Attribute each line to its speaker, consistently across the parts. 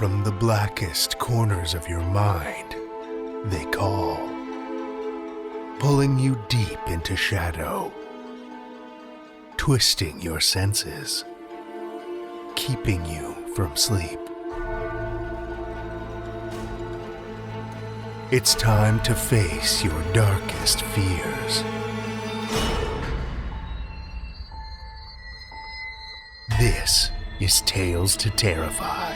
Speaker 1: from the blackest corners of your mind, they call, pulling you deep into shadow, twisting your senses, keeping you from sleep. It's time to face your darkest fears. This is Tales to Terrify.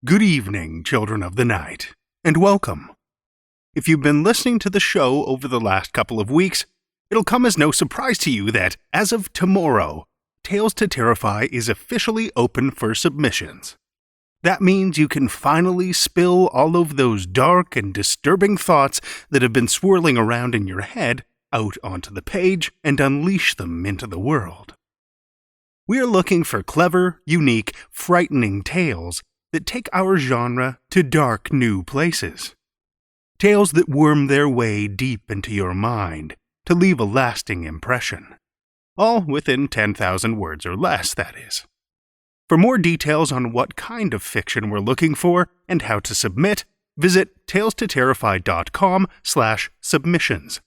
Speaker 1: Good evening, children of the night, and welcome. If you've been listening to the show over the last couple of weeks, it'll come as no surprise to you that, as of tomorrow, Tales to Terrify is officially open for submissions. That means you can finally spill all of those dark and disturbing thoughts that have been swirling around in your head out onto the page and unleash them into the world. We're looking for clever, unique, frightening tales that take our genre to dark new places. Tales that worm their way deep into your mind to leave a lasting impression. All within 10,000 words or less, that is. For more details on what kind of fiction we're looking for and how to submit, visit talestoterrify.com/submissions.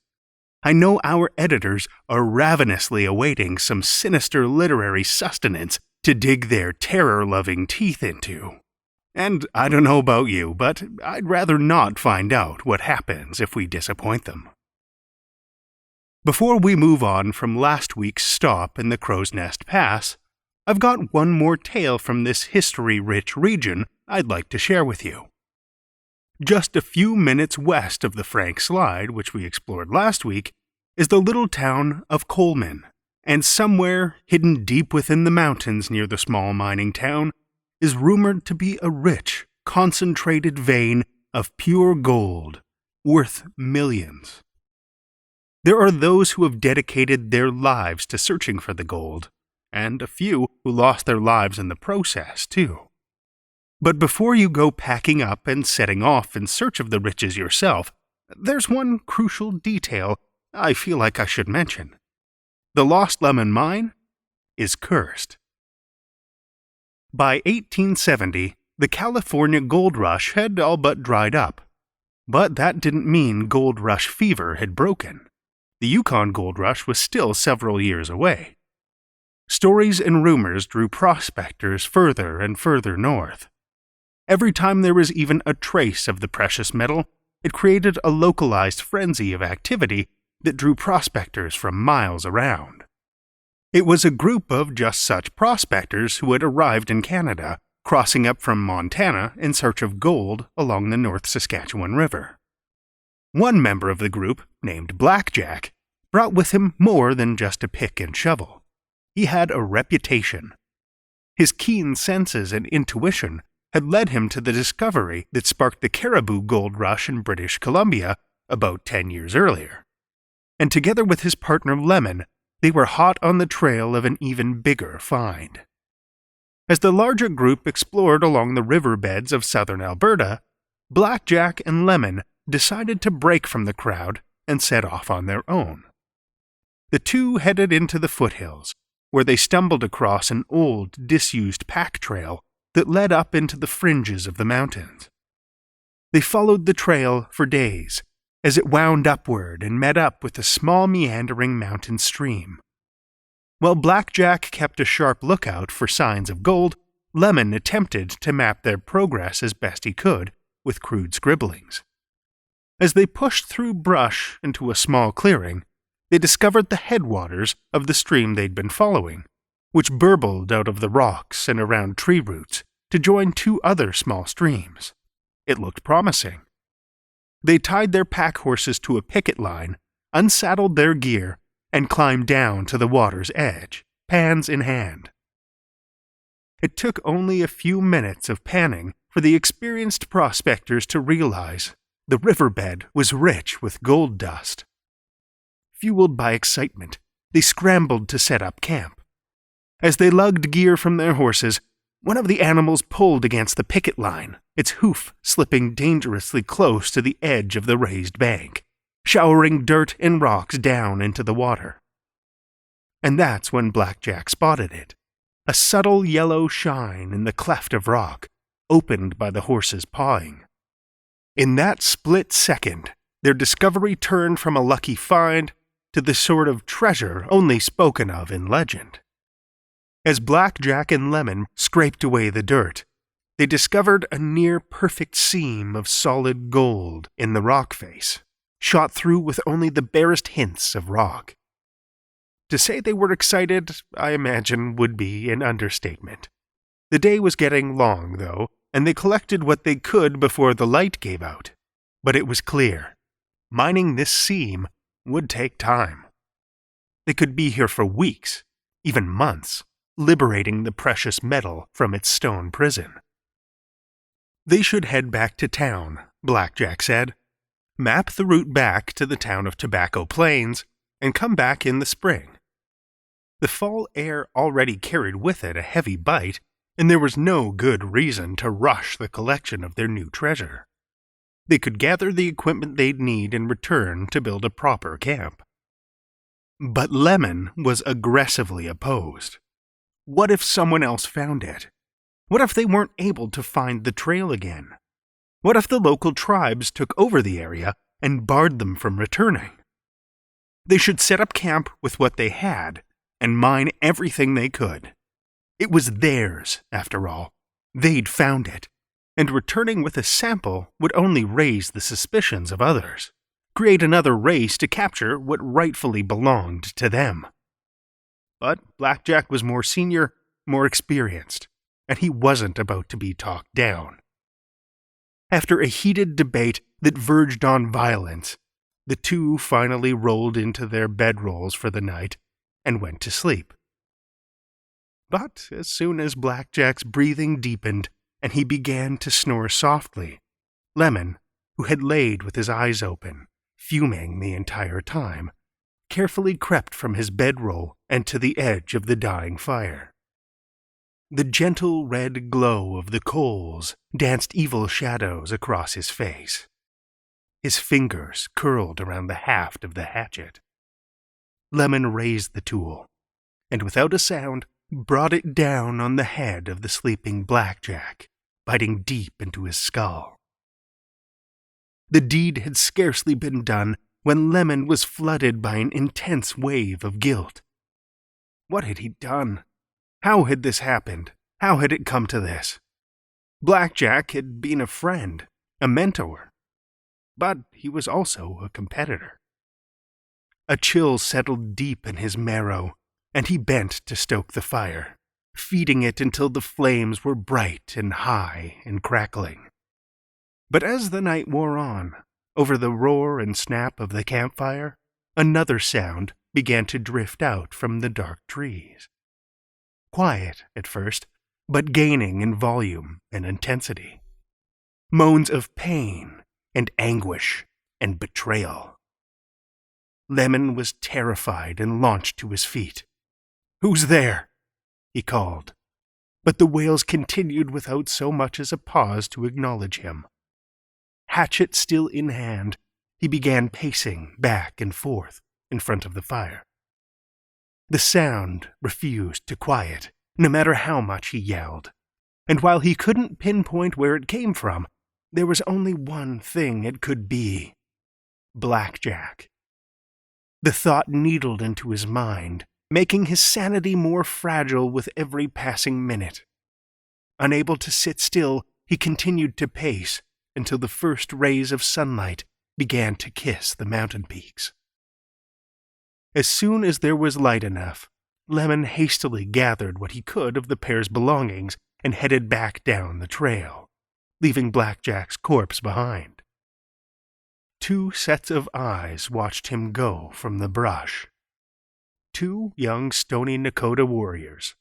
Speaker 1: I know our editors are ravenously awaiting some sinister literary sustenance to dig their terror-loving teeth into. And I don't know about you, but I'd rather not find out what happens if we disappoint them. Before we move on from last week's stop in the Crowsnest Pass, I've got one more tale from this history-rich region I'd like to share with you. Just a few minutes west of the Frank Slide, which we explored last week, is the little town of Coleman, and somewhere hidden deep within the mountains near the small mining town is rumored to be a rich, concentrated vein of pure gold, worth millions. There are those who have dedicated their lives to searching for the gold, and a few who lost their lives in the process, too. But before you go packing up and setting off in search of the riches yourself, there's one crucial detail I feel like I should mention. The Lost Lemon Mine is cursed. By 1870, the California gold rush had all but dried up. But that didn't mean gold rush fever had broken. The Yukon gold rush was still several years away. Stories and rumors drew prospectors further and further north. Every time there was even a trace of the precious metal, it created a localized frenzy of activity that drew prospectors from miles around. It was a group of just such prospectors who had arrived in Canada, crossing up from Montana in search of gold along the North Saskatchewan River. One member of the group, named Blackjack, brought with him more than just a pick and shovel. He had a reputation. His keen senses and intuition had led him to the discovery that sparked the Caribou Gold Rush in British Columbia about 10 years earlier. And together with his partner Lemon, they were hot on the trail of an even bigger find. As the larger group explored along the riverbeds of southern Alberta, Blackjack and Lemon decided to break from the crowd and set off on their own. The two headed into the foothills, where they stumbled across an old, disused pack trail that led up into the fringes of the mountains. They followed the trail for days, as it wound upward and met up with a small meandering mountain stream. While Blackjack kept a sharp lookout for signs of gold, Lemon attempted to map their progress as best he could with crude scribblings. As they pushed through brush into a small clearing, they discovered the headwaters of the stream they'd been following, which burbled out of the rocks and around tree roots to join two other small streams. It looked promising. They tied their pack horses to a picket line, unsaddled their gear, and climbed down to the water's edge, pans in hand. It took only a few minutes of panning for the experienced prospectors to realize the riverbed was rich with gold dust. Fueled by excitement, they scrambled to set up camp. As they lugged gear from their horses, One of the animals pulled against the picket line, its hoof slipping dangerously close to the edge of the raised bank, showering dirt and rocks down into the water. And that's when Blackjack spotted it, a subtle yellow shine in the cleft of rock, opened by the horse's pawing. In that split second, their discovery turned from a lucky find to the sort of treasure only spoken of in legend. As Blackjack and Lemon scraped away the dirt, they discovered a near-perfect seam of solid gold in the rock face, shot through with only the barest hints of rock. To say they were excited, I imagine, would be an understatement. The day was getting long, though, and they collected what they could before the light gave out. But it was clear. Mining this seam would take time. They could be here for weeks, even months, liberating the precious metal from its stone prison. They should head back to town, Blackjack said. Map the route back to the town of Tobacco Plains, and come back in the spring. The fall air already carried with it a heavy bite, and there was no good reason to rush the collection of their new treasure. They could gather the equipment they'd need and return to build a proper camp. But Lemon was aggressively opposed. What if someone else found it? What if they weren't able to find the trail again? What if the local tribes took over the area and barred them from returning? They should set up camp with what they had and mine everything they could. It was theirs, after all. They'd found it, and returning with a sample would only raise the suspicions of others, create another race to capture what rightfully belonged to them. But Blackjack was more senior, more experienced, and he wasn't about to be talked down. After a heated debate that verged on violence, the two finally rolled into their bedrolls for the night and went to sleep. But as soon as Blackjack's breathing deepened and he began to snore softly, Lemon, who had laid with his eyes open, fuming the entire time, carefully crept from his bedroll and to the edge of the dying fire. The gentle red glow of the coals danced evil shadows across his face. His fingers curled around the haft of the hatchet. Lemon raised the tool, and without a sound brought it down on the head of the sleeping Blackjack, biting deep into his skull. The deed had scarcely been done when Lemon was flooded by an intense wave of guilt. What had he done? How had this happened? How had it come to this? Blackjack had been a friend, a mentor, but he was also a competitor. A chill settled deep in his marrow, and he bent to stoke the fire, feeding it until the flames were bright and high and crackling. But as the night wore on, over the roar and snap of the campfire, another sound began to drift out from the dark trees. Quiet at first, but gaining in volume and intensity. Moans of pain and anguish and betrayal. Lemon was terrified and launched to his feet. "Who's there?" he called, but the wails continued without so much as a pause to acknowledge him. Hatchet still in hand, he began pacing back and forth in front of the fire. The sound refused to quiet, no matter how much he yelled, and while he couldn't pinpoint where it came from, there was only one thing it could be: Blackjack. The thought needled into his mind, making his sanity more fragile with every passing minute. Unable to sit still, he continued to pace until the first rays of sunlight began to kiss the mountain peaks. As soon as there was light enough, Lemon hastily gathered what he could of the pair's belongings and headed back down the trail, leaving Blackjack's corpse behind. Two sets of eyes watched him go from the brush. Two young Stony Nakota warriors.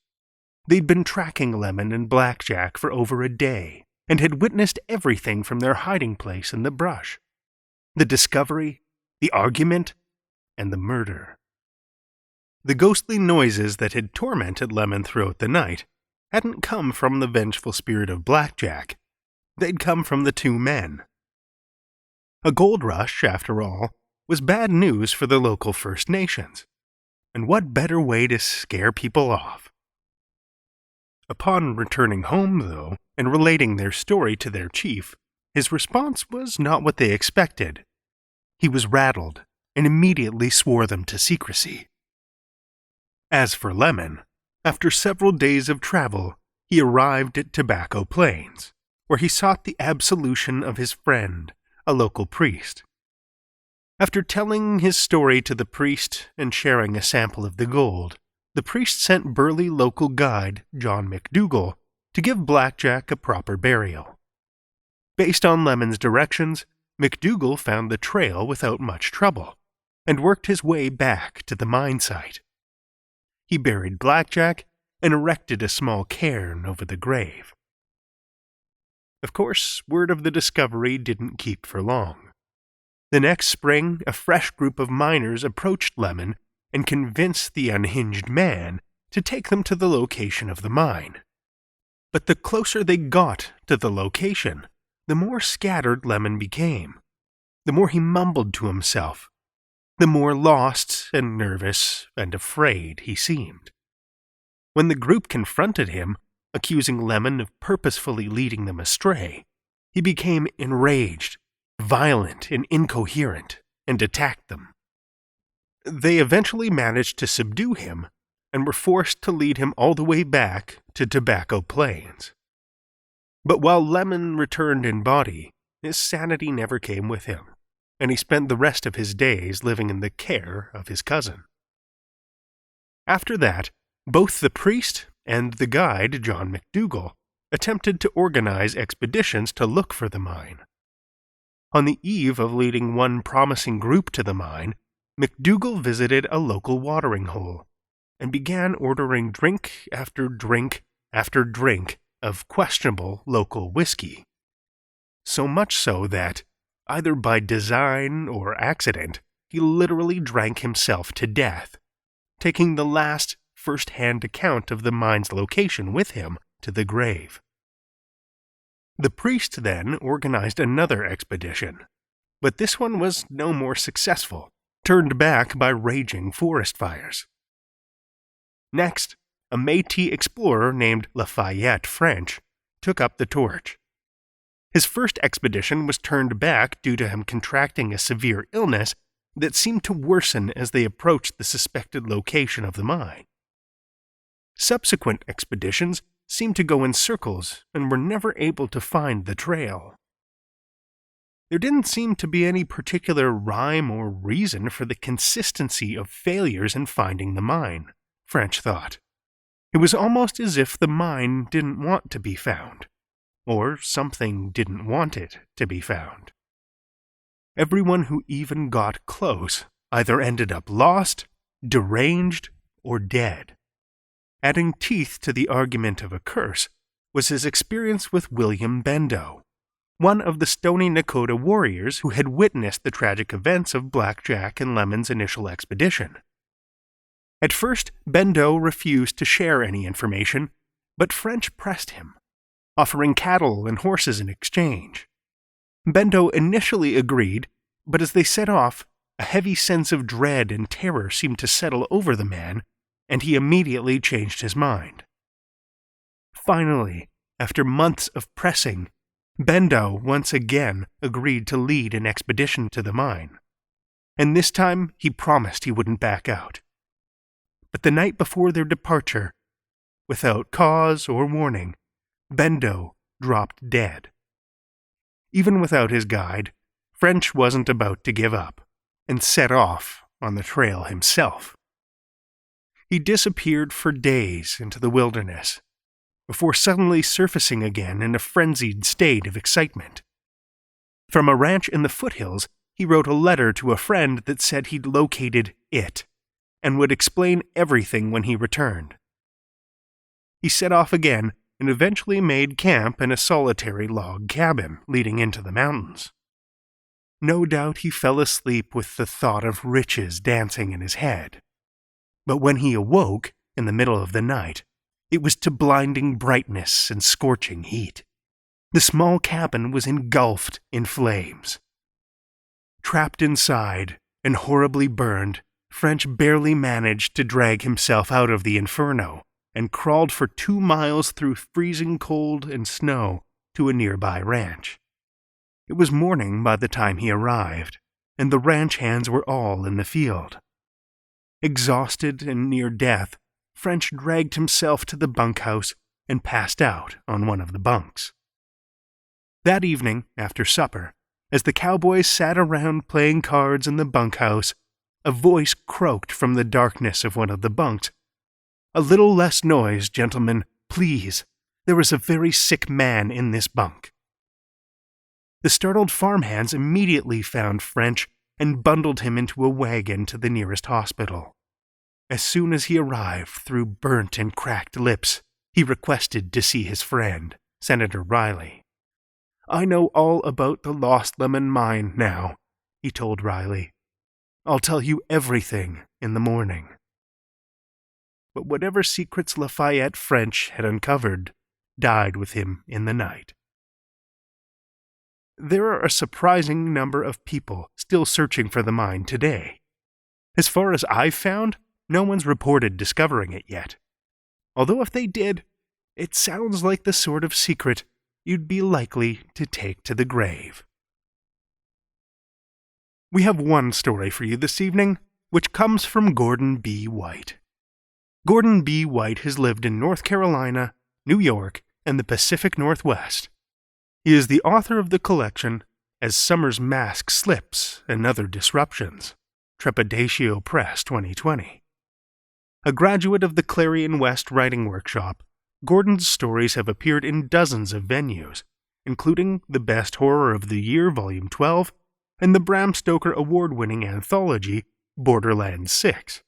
Speaker 1: They'd been tracking Lemon and Blackjack for over a day and had witnessed everything from their hiding place in the brush. The discovery, the argument, and the murder. The ghostly noises that had tormented Lemon throughout the night hadn't come from the vengeful spirit of Blackjack. They'd come from the two men. A gold rush, after all, was bad news for the local First Nations. And what better way to scare people off? Upon returning home, though, and relating their story to their chief, his response was not what they expected. He was rattled and immediately swore them to secrecy. As for Lemon, after several days of travel, he arrived at Tobacco Plains, where he sought the absolution of his friend, a local priest. After telling his story to the priest and sharing a sample of the gold, the priest sent burly local guide John McDougall to give Blackjack a proper burial. Based on Lemon's directions, McDougall found the trail without much trouble and worked his way back to the mine site. He buried Blackjack and erected a small cairn over the grave. Of course, word of the discovery didn't keep for long. The next spring, a fresh group of miners approached Lemon and convinced the unhinged man to take them to the location of the mine. But the closer they got to the location, the more scattered Lemon became, the more he mumbled to himself, the more lost and nervous and afraid he seemed. When the group confronted him, accusing Lemon of purposefully leading them astray, he became enraged, violent and incoherent, and attacked them. They eventually managed to subdue him and were forced to lead him all the way back to Tobacco Plains. But while Lemon returned in body, his sanity never came with him, and he spent the rest of his days living in the care of his cousin. After that, both the priest and the guide, John McDougall, attempted to organize expeditions to look for the mine. On the eve of leading one promising group to the mine, McDougall visited a local watering hole and began ordering drink after drink after drink of questionable local whiskey. So much so that, either by design or accident, he literally drank himself to death, taking the last first-hand account of the mine's location with him to the grave. The priest then organized another expedition, but this one was no more successful, turned back by raging forest fires. Next, a Métis explorer named Lafayette French took up the torch. His first expedition was turned back due to him contracting a severe illness that seemed to worsen as they approached the suspected location of the mine. Subsequent expeditions seemed to go in circles and were never able to find the trail. There didn't seem to be any particular rhyme or reason for the consistency of failures in finding the mine, French thought. It was almost as if the mine didn't want to be found, or something didn't want it to be found. Everyone who even got close either ended up lost, deranged, or dead. Adding teeth to the argument of a curse was his experience with William Bendo, one of the Stoney Nakoda warriors who had witnessed the tragic events of Blackjack and Lemon's initial expedition. At first, Bendo refused to share any information, but French pressed him, offering cattle and horses in exchange. Bendo initially agreed, but as they set off, a heavy sense of dread and terror seemed to settle over the man, and he immediately changed his mind. Finally, after months of pressing, Bendo once again agreed to lead an expedition to the mine, and this time he promised he wouldn't back out. But the night before their departure, without cause or warning, Bendo dropped dead. Even without his guide, French wasn't about to give up, and set off on the trail himself. He disappeared for days into the wilderness, before suddenly surfacing again in a frenzied state of excitement. From a ranch in the foothills, he wrote a letter to a friend that said he'd located it, and would explain everything when he returned. He set off again and eventually made camp in a solitary log cabin leading into the mountains. No doubt he fell asleep with the thought of riches dancing in his head. But when he awoke, in the middle of the night, It was to blinding brightness and scorching heat. The small cabin was engulfed in flames. Trapped inside and horribly burned, French barely managed to drag himself out of the inferno and crawled for 2 miles through freezing cold and snow to a nearby ranch. It was morning by the time he arrived, and the ranch hands were all in the field. Exhausted and near death, French dragged himself to the bunkhouse and passed out on one of the bunks. That evening, after supper, as the cowboys sat around playing cards in the bunkhouse, a voice croaked from the darkness of one of the bunks. "A little less noise, gentlemen, please. There is a very sick man in this bunk." The startled farmhands immediately found French and bundled him into a wagon to the nearest hospital. As soon as he arrived, through burnt and cracked lips, he requested to see his friend, Senator Riley. "I know all about the Lost Lemon Mine now," he told Riley. "I'll tell you everything in the morning." But whatever secrets Lafayette French had uncovered died with him in the night. There are a surprising number of people still searching for the mine today. As far as I've found, no one's reported discovering it yet. Although if they did, it sounds like the sort of secret you'd be likely to take to the grave. We have one story for you this evening, which comes from Gordon B. White. Gordon B. White has lived in North Carolina, New York, and the Pacific Northwest. He is the author of the collection As Summer's Mask Slips and Other Disruptions, Trepidatio Press 2020. A graduate of the Clarion West Writing Workshop, Gordon's stories have appeared in dozens of venues, including the Best Horror of the Year Volume 12 and the Bram Stoker award-winning anthology Borderlands 6.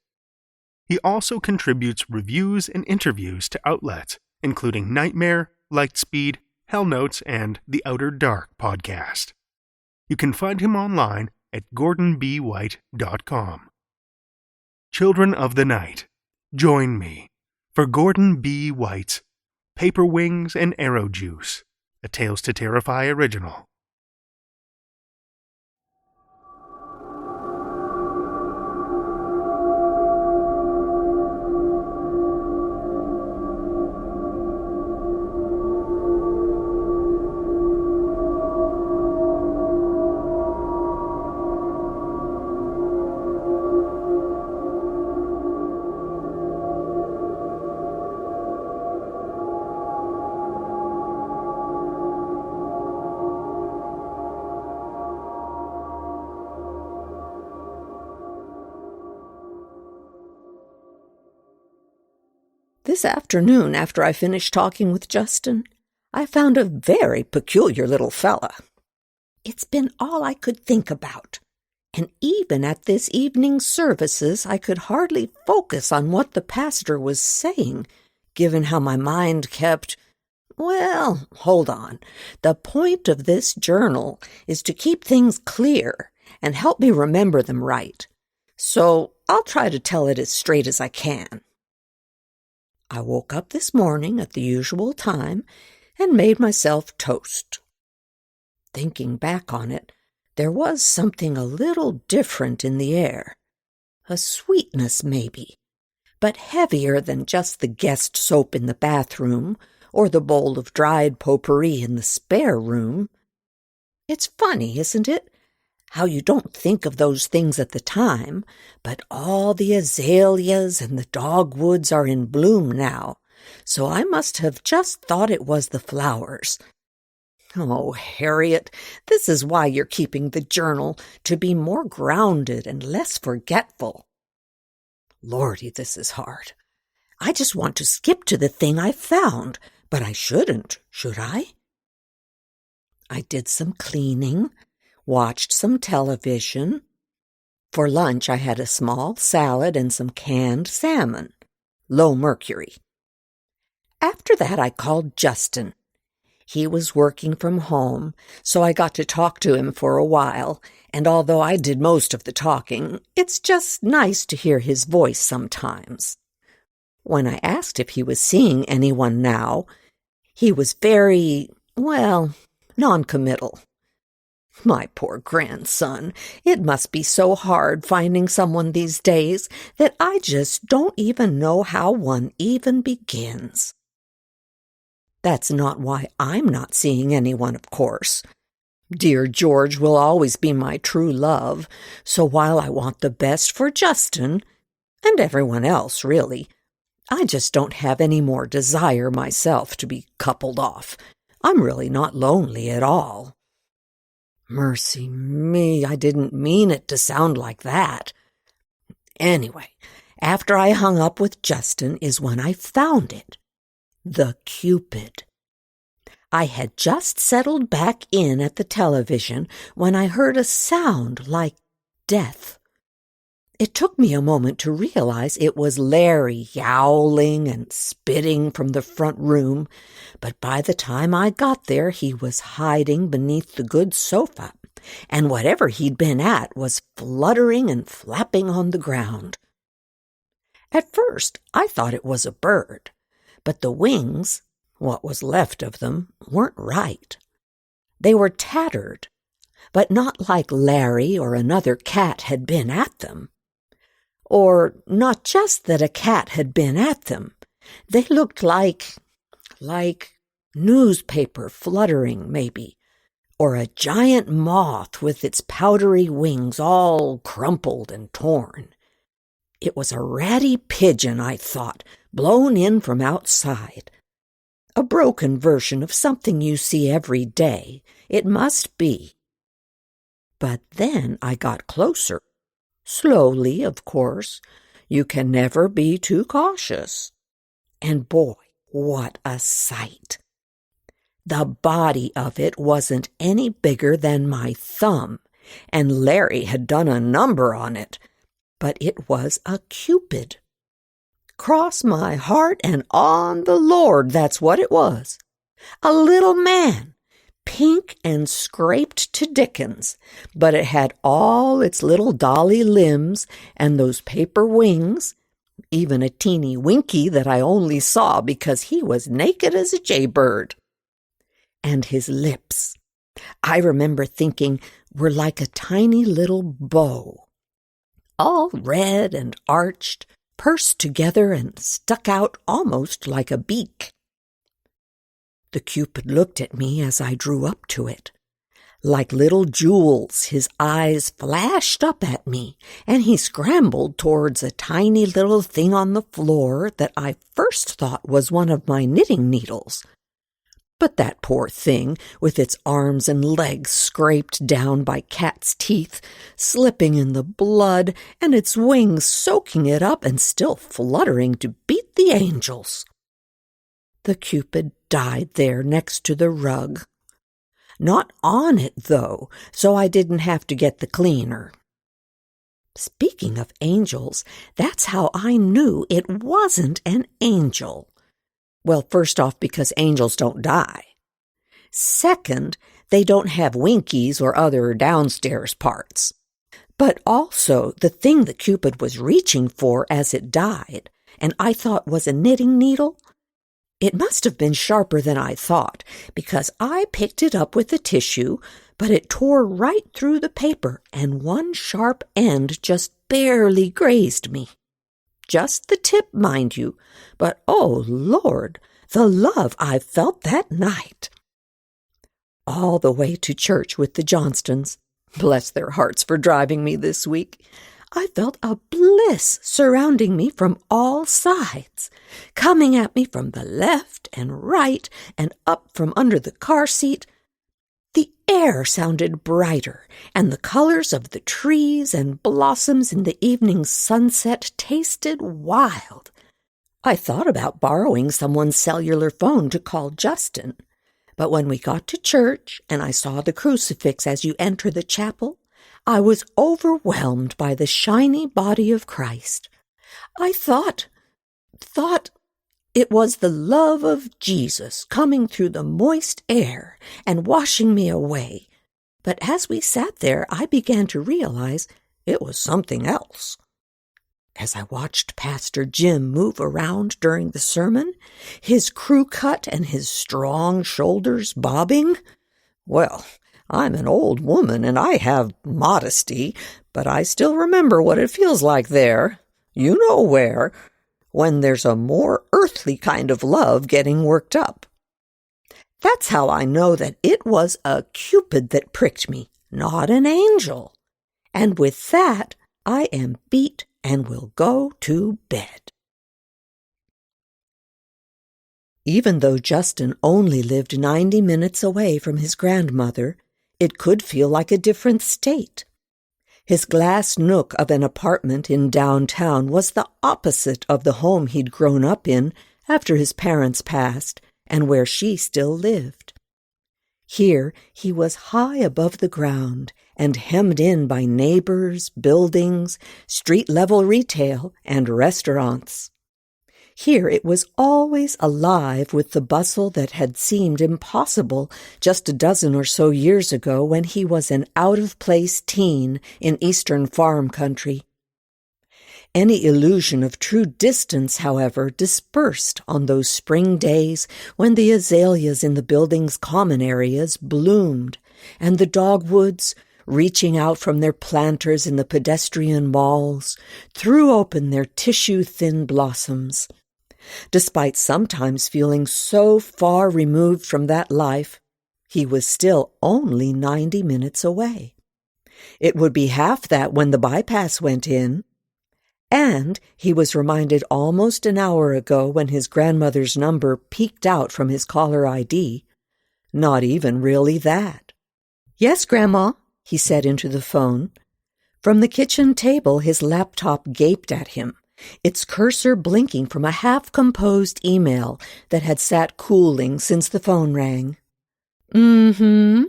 Speaker 1: He also contributes reviews and interviews to outlets, including Nightmare, Lightspeed, Hell Notes, and the Outer Dark podcast. You can find him online at gordonbwhite.com. Children of the Night, join me for Gordon B. White's Paper Wings and Arrow Juice, a Tales to Terrify original.
Speaker 2: This afternoon, after I finished talking with Justin, I found a very peculiar little fella. It's been all I could think about, and even at this evening's services I could hardly focus on what the pastor was saying, given how my mind kept... Well, hold on. The point of this journal is to keep things clear and help me remember them right, so I'll try to tell it as straight as I can. I woke up this morning at the usual time and made myself toast. Thinking back on it, there was something a little different in the air. A sweetness, maybe, but heavier than just the guest soap in the bathroom or the bowl of dried potpourri in the spare room. It's funny, isn't it? How you don't think of those things at the time, but all the azaleas and the dogwoods are in bloom now, so I must have just thought it was the flowers. Oh, Harriet, this is why you're keeping the journal, to be more grounded and less forgetful. Lordy, this is hard. I just want to skip to the thing I found, but I shouldn't, should I? I did some cleaning, watched some television. For lunch, I had a small salad and some canned salmon, low mercury. After that, I called Justin. He was working from home, so I got to talk to him for a while, and although I did most of the talking, it's just nice to hear his voice sometimes. When I asked if he was seeing anyone now, he was very, non-committal. My poor grandson, it must be so hard finding someone these days that I just don't even know how one even begins. That's not why I'm not seeing anyone, of course. Dear George will always be my true love, so while I want the best for Justin, and everyone else, really, I just don't have any more desire myself to be coupled off. I'm really not lonely at all. Mercy me, I didn't mean it to sound like that. Anyway, after I hung up with Justin is when I found it. The Cupid. I had just settled back in at the television when I heard a sound like death. It took me a moment to realize it was Larry yowling and spitting from the front room, but by the time I got there he was hiding beneath the good sofa, and whatever he'd been at was fluttering and flapping on the ground. At first I thought it was a bird, but the wings, what was left of them, weren't right. They were tattered, but not like Larry or another cat had been at them. Or not just that a cat had been at them. They looked like newspaper fluttering, maybe, or a giant moth with its powdery wings all crumpled and torn. It was a ratty pigeon, I thought, blown in from outside. A broken version of something you see every day, it must be. But then I got closer. Slowly, of course. You can never be too cautious. And boy, what a sight! The body of it wasn't any bigger than my thumb, and Larry had done a number on it, but it was a Cupid. Cross my heart and on the Lord, that's what it was. A little man, pink and scraped to dickens, but it had all its little dolly limbs and those paper wings, even a teeny Winky that I only saw because he was naked as a jaybird. And his lips, I remember thinking, were like a tiny little bow, all red and arched, pursed together and stuck out almost like a beak. The Cupid looked at me as I drew up to it. Like little jewels, his eyes flashed up at me, and he scrambled towards a tiny little thing on the floor that I first thought was one of my knitting needles. But that poor thing, with its arms and legs scraped down by cat's teeth, slipping in the blood, and its wings soaking it up and still fluttering to beat the angels. The Cupid died there next to the rug. Not on it, though, so I didn't have to get the cleaner. Speaking of angels, that's how I knew it wasn't an angel. Well, first off, because angels don't die. Second, they don't have winkies or other downstairs parts. But also, the thing the Cupid was reaching for as it died, and I thought was a knitting needle, it must have been sharper than I thought, because I picked it up with a tissue, but it tore right through the paper, and one sharp end just barely grazed me. Just the tip, mind you, but oh, Lord, the love I felt that night. All the way to church with the Johnstons, bless their hearts for driving me this week, I felt a bliss surrounding me from all sides, coming at me from the left and right and up from under the car seat. The air sounded brighter, and the colors of the trees and blossoms in the evening sunset tasted wild. I thought about borrowing someone's cellular phone to call Justin, but when we got to church and I saw the crucifix as you enter the chapel, I was overwhelmed by the shiny body of Christ. I thought it was the love of Jesus coming through the moist air and washing me away. But as we sat there, I began to realize it was something else. as I watched Pastor Jim move around during the sermon, his crew cut and his strong shoulders bobbing. Well, I'm an old woman and I have modesty, but I still remember what it feels like there. You know where, when there's a more earthly kind of love getting worked up. That's how I know that it was a Cupid that pricked me, not an angel. And with that, I am beat and will go to bed. Even though Justin only lived 90 minutes away from his grandmother, it could feel like a different state. His glass nook of an apartment in downtown was the opposite of the home he'd grown up in after his parents passed, and where she still lived. Here he was high above the ground and hemmed in by neighbors, buildings, street-level retail, and restaurants. Here it was always alive with the bustle that had seemed impossible just a dozen or so years ago when he was an out-of-place teen in eastern farm country. Any illusion of true distance, however, dispersed on those spring days when the azaleas in the building's common areas bloomed, and the dogwoods, reaching out from their planters in the pedestrian malls, threw open their tissue-thin blossoms. Despite sometimes feeling so far removed from that life, he was still only 90 minutes away. It would be half that when the bypass went in. And he was reminded almost an hour ago when his grandmother's number peeked out from his caller ID. Not even really that. "Yes, Grandma," he said into the phone. From the kitchen table, his laptop gaped at him, its cursor blinking from a half-composed email that had sat cooling since the phone rang. "Mm-hmm."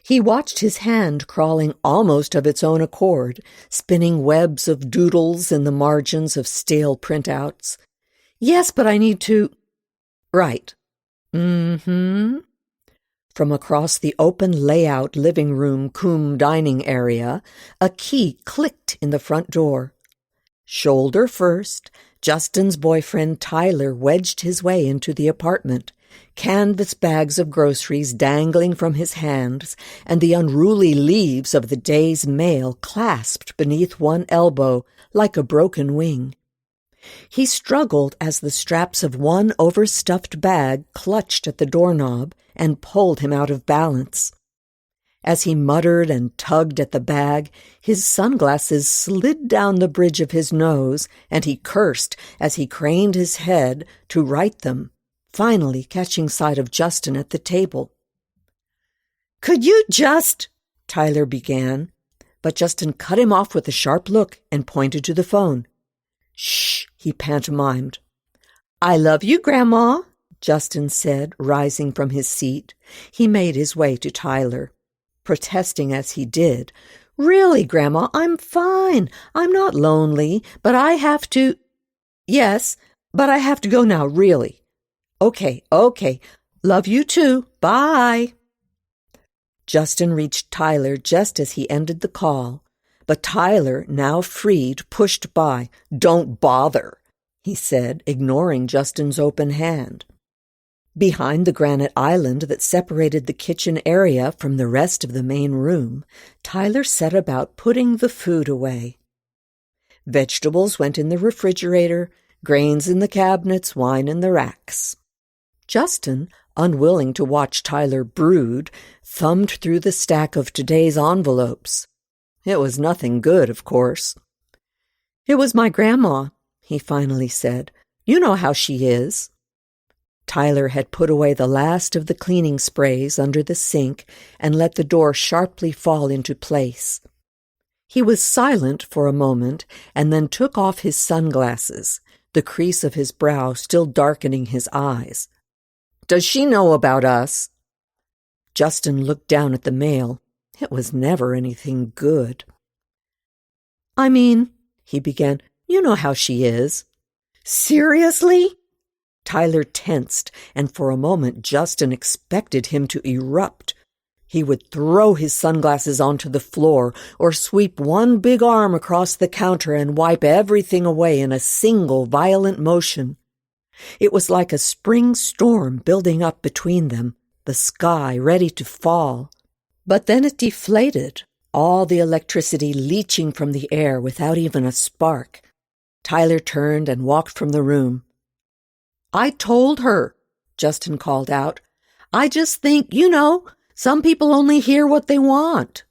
Speaker 2: He watched his hand crawling almost of its own accord, spinning webs of doodles in the margins of stale printouts. "Yes, but I need to—" "Right. Mm-hmm." From across the open layout living room cum dining area, a key clicked in the front door. Shoulder first, Justin's boyfriend Tyler wedged his way into the apartment, canvas bags of groceries dangling from his hands and the unruly leaves of the day's mail clasped beneath one elbow like a broken wing. He struggled as the straps of one overstuffed bag clutched at the doorknob and pulled him out of balance. As he muttered and tugged at the bag, his sunglasses slid down the bridge of his nose, and he cursed as he craned his head to right them, finally catching sight of Justin at the table. "Could you just—" Tyler began, but Justin cut him off with a sharp look and pointed to the phone. "Shh," he pantomimed. "I love you, Grandma," Justin said, rising from his seat. He made his way to Tyler, protesting as he did. "Really, Grandma, I'm fine. I'm not lonely, but I have to—" "Yes, but I have to go now, really." Okay. Love you too. Bye." Justin reached Tyler just as he ended the call, but Tyler, now freed, pushed by. "Don't bother," he said, ignoring Justin's open hand. Behind the granite island that separated the kitchen area from the rest of the main room, Tyler set about putting the food away. Vegetables went in the refrigerator, grains in the cabinets, wine in the racks. Justin, unwilling to watch Tyler brood, thumbed through the stack of today's envelopes. It was nothing good, of course. "It was my grandma," he finally said. "You know how she is." Tyler had put away the last of the cleaning sprays under the sink and let the door sharply fall into place. He was silent for a moment and then took off his sunglasses, the crease of his brow still darkening his eyes. "Does she know about us?" Justin looked down at the mail. It was never anything good. "I mean," he began, "you know how she is." "Seriously?" Tyler tensed, and for a moment Justin expected him to erupt. He would throw his sunglasses onto the floor or sweep one big arm across the counter and wipe everything away in a single violent motion. It was like a spring storm building up between them, the sky ready to fall. But then it deflated, all the electricity leaching from the air without even a spark. Tyler turned and walked from the room. "I told her," Justin called out. "I just think, some people only hear what they want."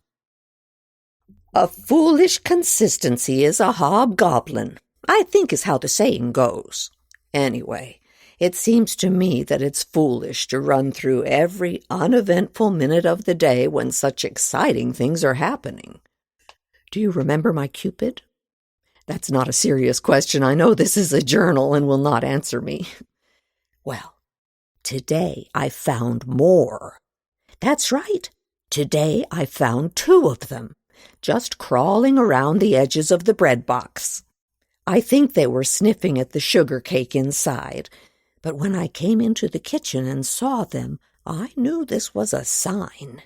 Speaker 2: "A foolish consistency is a hobgoblin, I think is how the saying goes. Anyway, it seems to me that it's foolish to run through every uneventful minute of the day when such exciting things are happening. Do you remember my Cupid? That's not a serious question. I know this is a journal and will not answer me. Well, today I found more. That's right. Today I found 2 of them, just crawling around the edges of the bread box. I think they were sniffing at the sugar cake inside, but when I came into the kitchen and saw them, I knew this was a sign.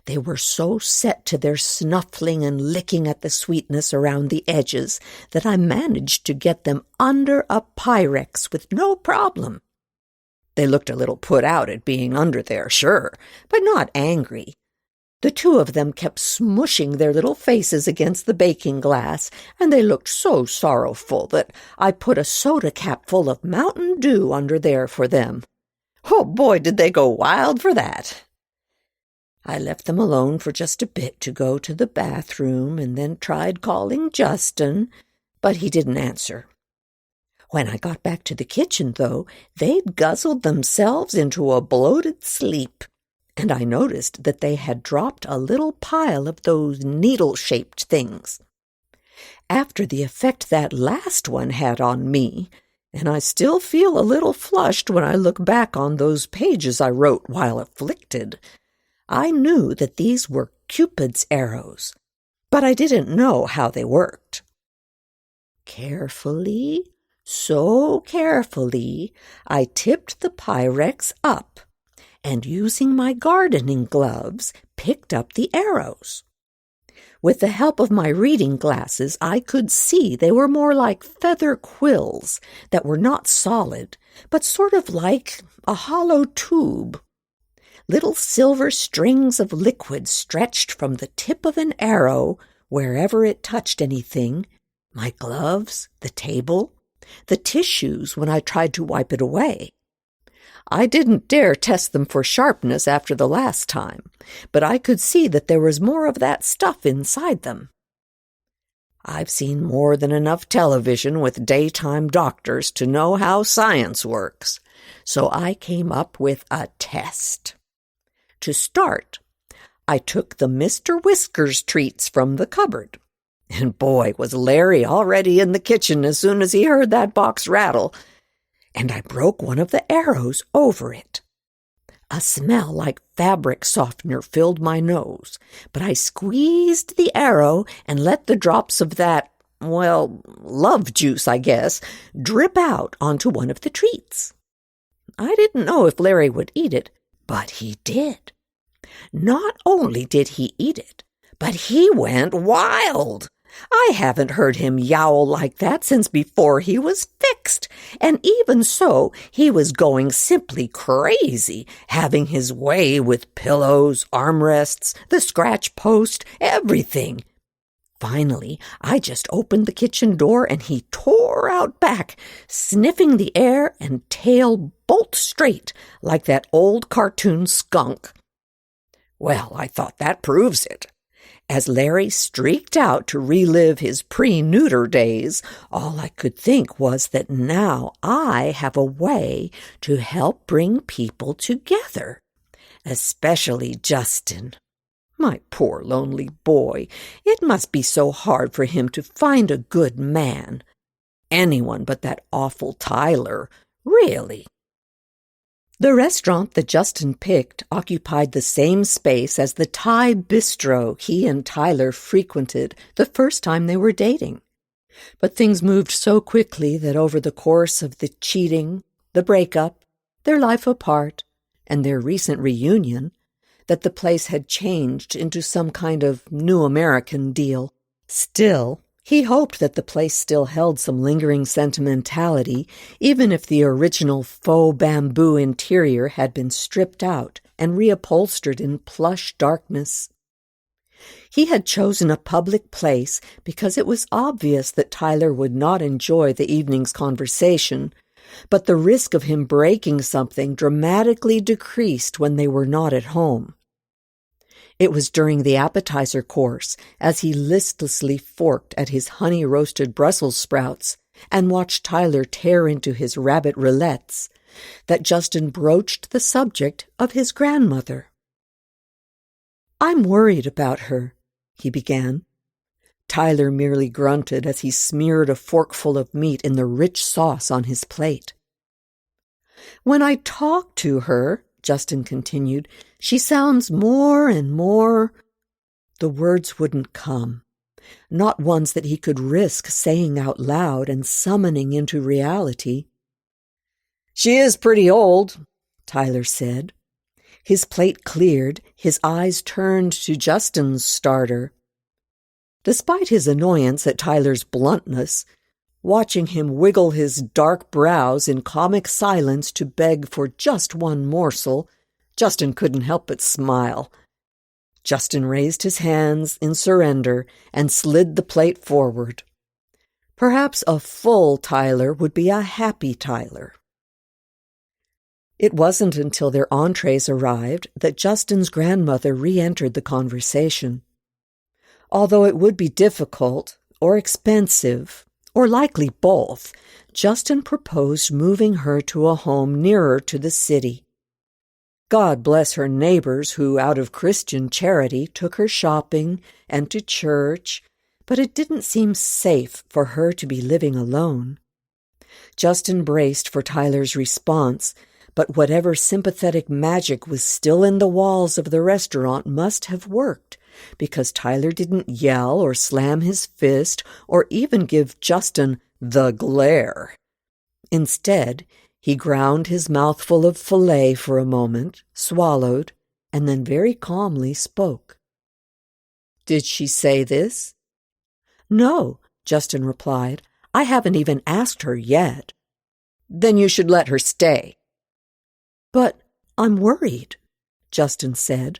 Speaker 2: They were so set to their snuffling and licking at the sweetness around the edges that I managed to get them under a Pyrex with no problem. They looked a little put out at being under there, sure, but not angry. The 2 of them kept smushing their little faces against the baking glass, and they looked so sorrowful that I put a soda cap full of Mountain Dew under there for them. Oh boy, did they go wild for that! I left them alone for just a bit to go to the bathroom and then tried calling Justin, but he didn't answer. When I got back to the kitchen, though, they'd guzzled themselves into a bloated sleep, and I noticed that they had dropped a little pile of those needle-shaped things. After the effect that last one had on me, and I still feel a little flushed when I look back on those pages I wrote while afflicted, I knew that these were Cupid's arrows, but I didn't know how they worked. Carefully, so carefully, I tipped the Pyrex up, and using my gardening gloves, picked up the arrows. With the help of my reading glasses, I could see they were more like feather quills that were not solid, but sort of like a hollow tube. Little silver strings of liquid stretched from the tip of an arrow wherever it touched anything, my gloves, the table, the tissues when I tried to wipe it away. I didn't dare test them for sharpness after the last time, but I could see that there was more of that stuff inside them. I've seen more than enough television with daytime doctors to know how science works, so I came up with a test. To start, I took the Mr. Whiskers treats from the cupboard. And boy, was Larry already in the kitchen as soon as he heard that box rattle. And I broke one of the arrows over it. A smell like fabric softener filled my nose, but I squeezed the arrow and let the drops of that, love juice, I guess, drip out onto one of the treats. I didn't know if Larry would eat it, but he did. Not only did he eat it, but he went wild. I haven't heard him yowl like that since before he was fixed, and even so, he was going simply crazy, having his way with pillows, armrests, the scratch post, everything. Finally, I just opened the kitchen door and he tore out back, sniffing the air and tail bolt straight like that old cartoon skunk. Well, I thought that proves it. As Larry streaked out to relive his pre-neuter days, all I could think was that now I have a way to help bring people together, especially Justin. My poor lonely boy, it must be so hard for him to find a good man. Anyone but that awful Tyler, really. The restaurant that Justin picked occupied the same space as the Thai bistro he and Tyler frequented the first time they were dating. But things moved so quickly that over the course of the cheating, the breakup, their life apart, and their recent reunion, that the place had changed into some kind of new American deal. Still, he hoped that the place still held some lingering sentimentality, even if the original faux bamboo interior had been stripped out and reupholstered in plush darkness. He had chosen a public place because it was obvious that Tyler would not enjoy the evening's conversation, but the risk of him breaking something dramatically decreased when they were not at home. It was during the appetizer course, as he listlessly forked at his honey-roasted Brussels sprouts and watched Tyler tear into his rabbit rillettes, that Justin broached the subject of his grandmother. "I'm worried about her," he began. Tyler merely grunted as he smeared a forkful of meat in the rich sauce on his plate. "When I talk to her," Justin continued, "she sounds more and more—" The words wouldn't come, not ones that he could risk saying out loud and summoning into reality. "She is pretty old," Tyler said. His plate cleared, his eyes turned to Justin's starter. Despite his annoyance at Tyler's bluntness, watching him wiggle his dark brows in comic silence to beg for just one morsel, Justin couldn't help but smile. Justin raised his hands in surrender and slid the plate forward. Perhaps a full Tyler would be a happy Tyler. It wasn't until their entrees arrived that Justin's grandmother re-entered the conversation. Although it would be difficult, or expensive, or likely both, Justin proposed moving her to a home nearer to the city. God bless her neighbors who, out of Christian charity, took her shopping and to church, but it didn't seem safe for her to be living alone. Justin braced for Tyler's response, but whatever sympathetic magic was still in the walls of the restaurant must have worked, because Tyler didn't yell or slam his fist or even give Justin the glare. Instead, he ground his mouthful of filet for a moment, swallowed, and then very calmly spoke. "Did she say this?" "No," Justin replied. "I haven't even asked her yet." "Then you should let her stay." "But I'm worried," Justin said.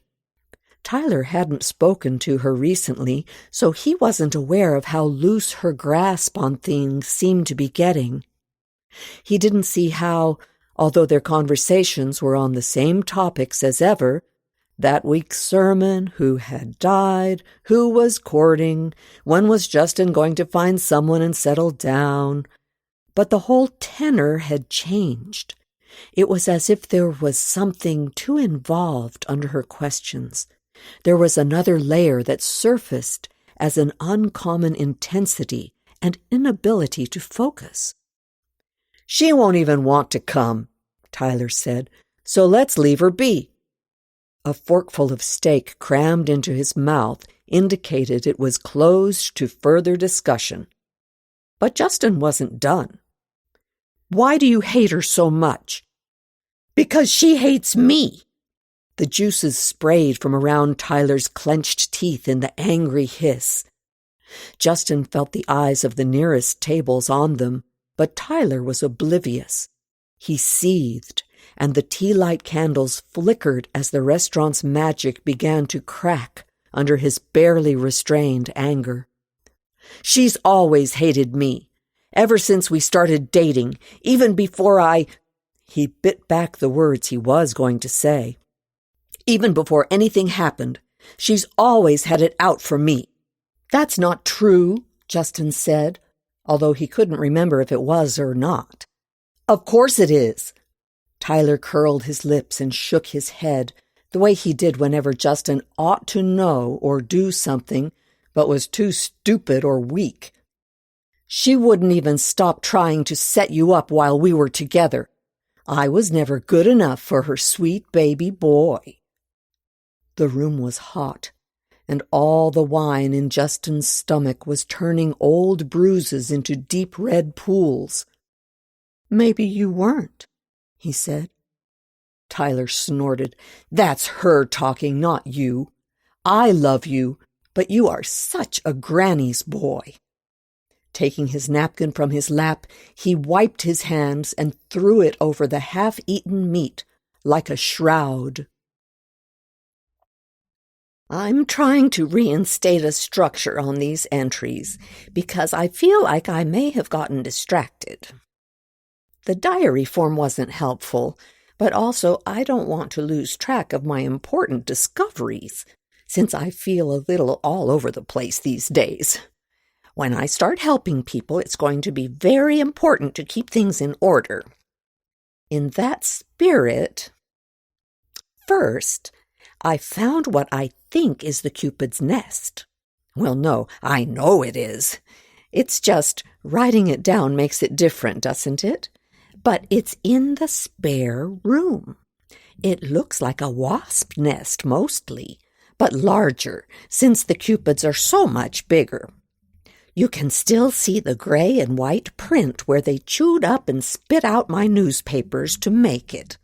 Speaker 2: Tyler hadn't spoken to her recently, so he wasn't aware of how loose her grasp on things seemed to be getting. He didn't see how, although their conversations were on the same topics as ever, that week's sermon, who had died, who was courting, when was Justin going to find someone and settle down, but the whole tenor had changed. It was as if there was something too involved under her questions. There was another layer that surfaced as an uncommon intensity and inability to focus. "She won't even want to come," Tyler said, "so let's leave her be." A forkful of steak crammed into his mouth indicated it was closed to further discussion. But Justin wasn't done. "Why do you hate her so much?" "Because she hates me." The juices sprayed from around Tyler's clenched teeth in the angry hiss. Justin felt the eyes of the nearest tables on them, but Tyler was oblivious. He seethed, and the tea-light candles flickered as the restaurant's magic began to crack under his barely restrained anger. "She's always hated me. Ever since we started dating, even before He bit back the words he was going to say. "Even before anything happened, she's always had it out for me." "That's not true," Justin said, although he couldn't remember if it was or not. "Of course it is." Tyler curled his lips and shook his head, the way he did whenever Justin ought to know or do something, but was too stupid or weak. "She wouldn't even stop trying to set you up while we were together. I was never good enough for her sweet baby boy." The room was hot, and all the wine in Justin's stomach was turning old bruises into deep red pools. "Maybe you weren't," he said. Tyler snorted. "That's her talking, not you. I love you, but you are such a granny's boy." Taking his napkin from his lap, he wiped his hands and threw it over the half-eaten meat like a shroud. I'm trying to reinstate a structure on these entries because I feel like I may have gotten distracted. The diary form wasn't helpful, but also I don't want to lose track of my important discoveries, since I feel a little all over the place these days. When I start helping people, it's going to be very important to keep things in order. In that spirit, first, I found what I think is the Cupid's nest. Well, no, I know it is. It's just writing it down makes it different, doesn't it? But it's in the spare room. It looks like a wasp nest mostly, but larger, since the Cupids are so much bigger. You can still see the gray and white print where they chewed up and spit out my newspapers to make it.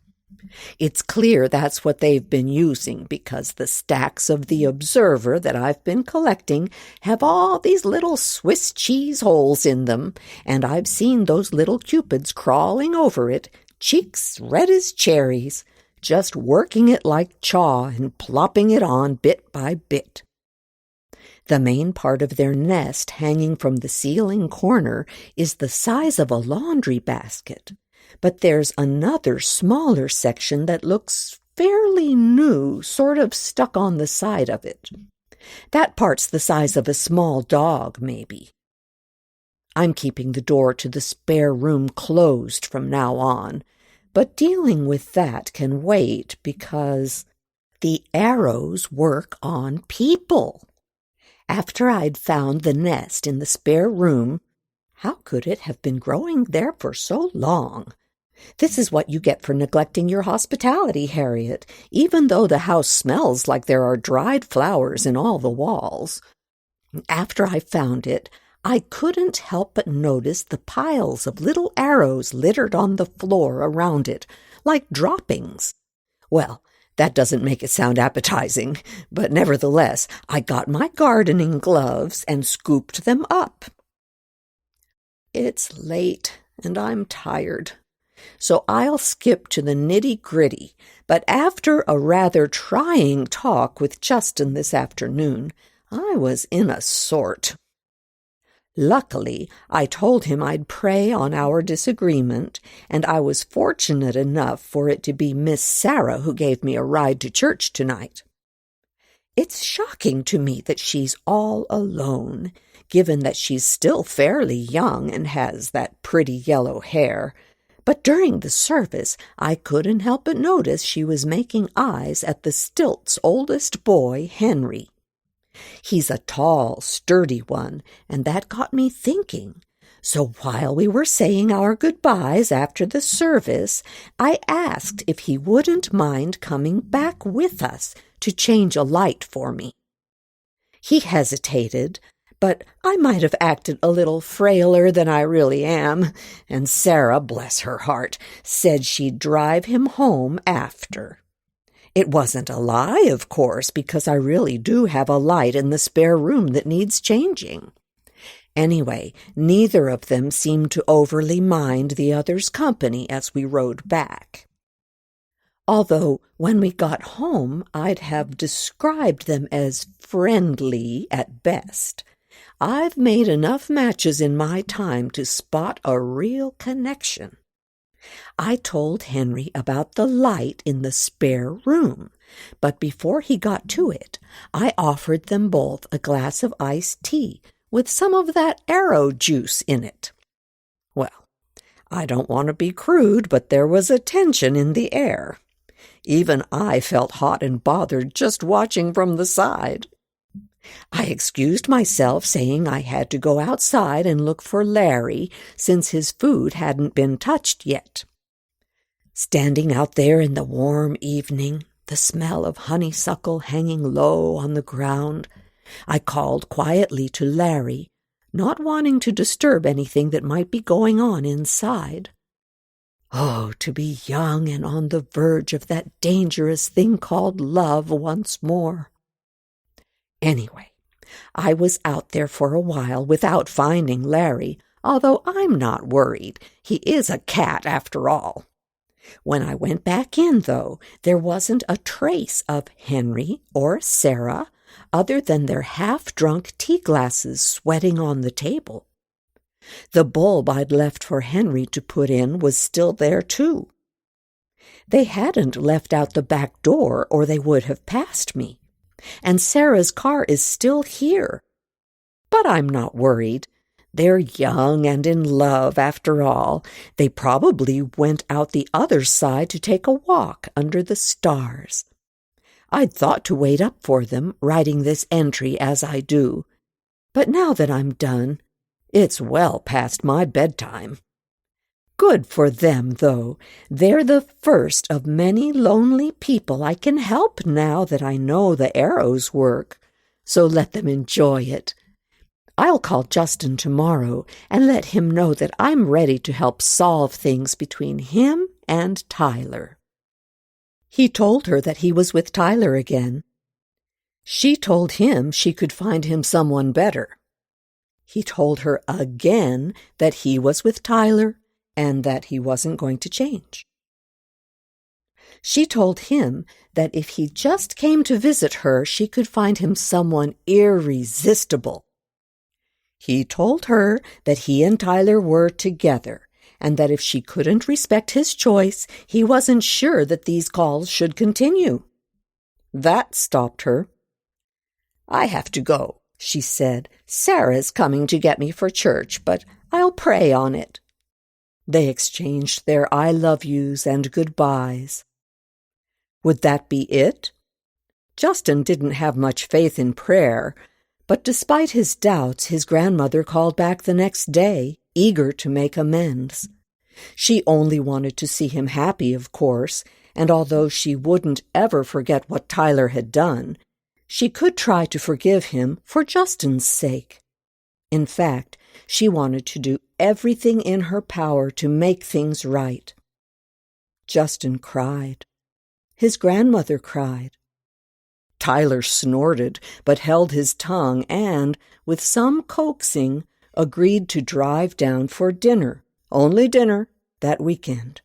Speaker 2: It's clear that's what they've been using because the stacks of the Observer that I've been collecting have all these little Swiss cheese holes in them, and I've seen those little Cupids crawling over it, cheeks red as cherries, just working it like chaw and plopping it on bit by bit. The main part of their nest hanging from the ceiling corner is the size of a laundry basket. But there's another smaller section that looks fairly new, sort of stuck on the side of it. That part's the size of a small dog, maybe. I'm keeping the door to the spare room closed from now on, but dealing with that can wait because the arrows work on people. After I'd found the nest in the spare room, how could it have been growing there for so long? This is what you get for neglecting your hospitality, Harriet, even though the house smells like there are dried flowers in all the walls. After I found it, I couldn't help but notice the piles of little arrows littered on the floor around it, like droppings. Well, that doesn't make it sound appetizing, but nevertheless, I got my gardening gloves and scooped them up. It's late, and I'm tired. So I'll skip to the nitty-gritty, but after a rather trying talk with Justin this afternoon, I was in a sort. Luckily, I told him I'd pray on our disagreement, and I was fortunate enough for it to be Miss Sarah who gave me a ride to church tonight. It's shocking to me that she's all alone, given that she's still fairly young and has that pretty yellow hair. But during the service, I couldn't help but notice she was making eyes at the stilt's oldest boy, Henry. He's a tall, sturdy one, and that got me thinking. So while we were saying our goodbyes after the service, I asked if he wouldn't mind coming back with us to change a light for me. He hesitated, but I might have acted a little frailer than I really am, and Sarah, bless her heart, said she'd drive him home after. It wasn't a lie, of course, because I really do have a light in the spare room that needs changing. Anyway, neither of them seemed to overly mind the other's company as we rode back. Although, when we got home, I'd have described them as friendly at best. I've made enough matches in my time to spot a real connection. I told Henry about the light in the spare room, but before he got to it, I offered them both a glass of iced tea with some of that arrow juice in it. Well, I don't want to be crude, but there was a tension in the air. Even I felt hot and bothered just watching from the side. I excused myself, saying I had to go outside and look for Larry, since his food hadn't been touched yet. Standing out there in the warm evening, the smell of honeysuckle hanging low on the ground, I called quietly to Larry, not wanting to disturb anything that might be going on inside. Oh, to be young and on the verge of that dangerous thing called love once more. Anyway, I was out there for a while without finding Larry, although I'm not worried. He is a cat after all. When I went back in, though, there wasn't a trace of Henry or Sarah other than their half-drunk tea glasses sweating on the table. The bulb I'd left for Henry to put in was still there, too. They hadn't left out the back door, or they would have passed me. And Sarah's car is still here. But I'm not worried. They're young and in love, after all. They probably went out the other side to take a walk under the stars. I'd thought to wait up for them, writing this entry as I do. But now that I'm done, it's well past my bedtime. Good for them, though. They're the first of many lonely people I can help now that I know the arrows work. So let them enjoy it. I'll call Justin tomorrow and let him know that I'm ready to help solve things between him and Tyler. He told her that he was with Tyler again. She told him she could find him someone better. He told her again that he was with Tyler and that he wasn't going to change. She told him that if he just came to visit her, she could find him someone irresistible. He told her that he and Tyler were together, and that if she couldn't respect his choice, he wasn't sure that these calls should continue. That stopped her. "I have to go," she said. "Sarah's coming to get me for church, but I'll pray on it." They exchanged their I love yous and goodbyes. Would that be it? Justin didn't have much faith in prayer, but despite his doubts, his grandmother called back the next day, eager to make amends. She only wanted to see him happy, of course, and although she wouldn't ever forget what Tyler had done, she could try to forgive him for Justin's sake. In fact, she wanted to do everything in her power to make things right. Justin cried. His grandmother cried. Tyler snorted, but held his tongue and, with some coaxing, agreed to drive down for dinner, only dinner, that weekend.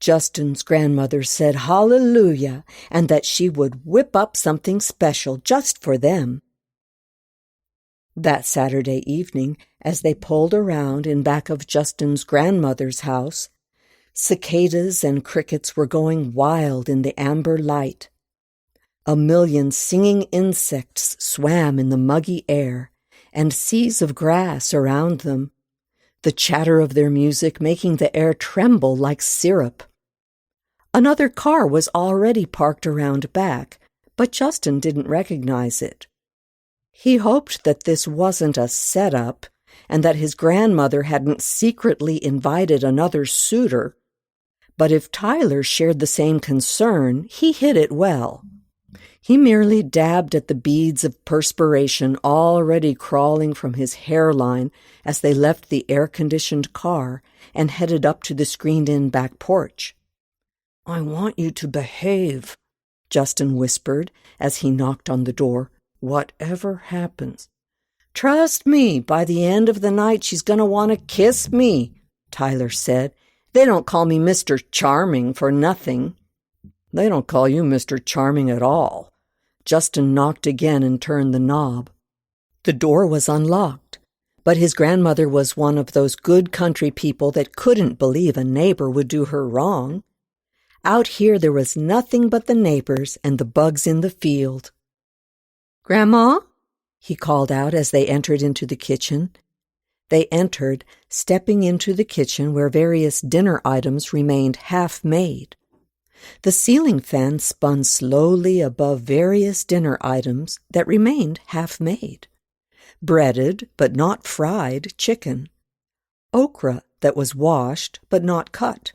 Speaker 2: Justin's grandmother said hallelujah, and that she would whip up something special just for them. That Saturday evening, as they pulled around in back of Justin's grandmother's house, cicadas and crickets were going wild in the amber light. A million singing insects swam in the muggy air, and seas of grass around them, the chatter of their music making the air tremble like syrup. Another car was already parked around back, but Justin didn't recognize it. He hoped that this wasn't a setup, and that his grandmother hadn't secretly invited another suitor. But if Tyler shared the same concern, he hid it well. He merely dabbed at the beads of perspiration already crawling from his hairline as they left the air-conditioned car and headed up to the screened-in back porch. "I want you to behave," Justin whispered as he knocked on the door. "Whatever happens." "Trust me, by the end of the night she's going to want to kiss me," Tyler said. "They don't call me Mr. Charming for nothing." "They don't call you Mr. Charming at all." Justin knocked again and turned the knob. The door was unlocked, but his grandmother was one of those good country people that couldn't believe a neighbor would do her wrong. Out here there was nothing but the neighbors and the bugs in the field. "Grandma?" he called out as they entered into the kitchen. They entered, stepping into the kitchen where various dinner items remained half-made. The ceiling fan spun slowly above various dinner items that remained half-made. Breaded, but not fried, chicken. Okra that was washed, but not cut.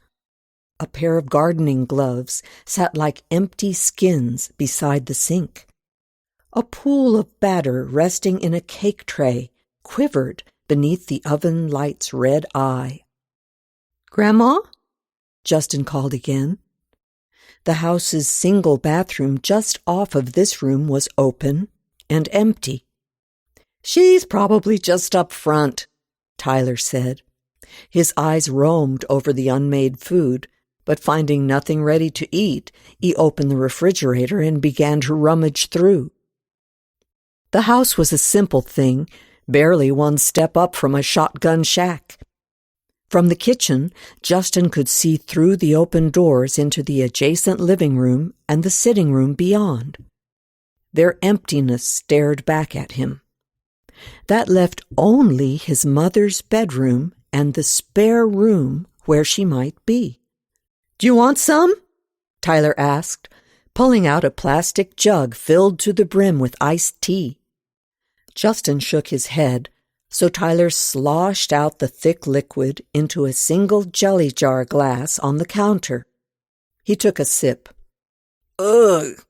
Speaker 2: A pair of gardening gloves sat like empty skins beside the sink. A pool of batter resting in a cake tray quivered beneath the oven light's red eye. "Grandma?" Justin called again. The house's single bathroom just off of this room was open and empty. "She's probably just up front," Tyler said. His eyes roamed over the unmade food, but finding nothing ready to eat, he opened the refrigerator and began to rummage through. The house was a simple thing, barely one step up from a shotgun shack. From the kitchen, Justin could see through the open doors into the adjacent living room and the sitting room beyond. Their emptiness stared back at him. That left only his mother's bedroom and the spare room where she might be. "Do you want some?" Tyler asked, pulling out a plastic jug filled to the brim with iced tea. Justin shook his head, so Tyler sloshed out the thick liquid into a single jelly jar glass on the counter. He took a sip. "Ugh!"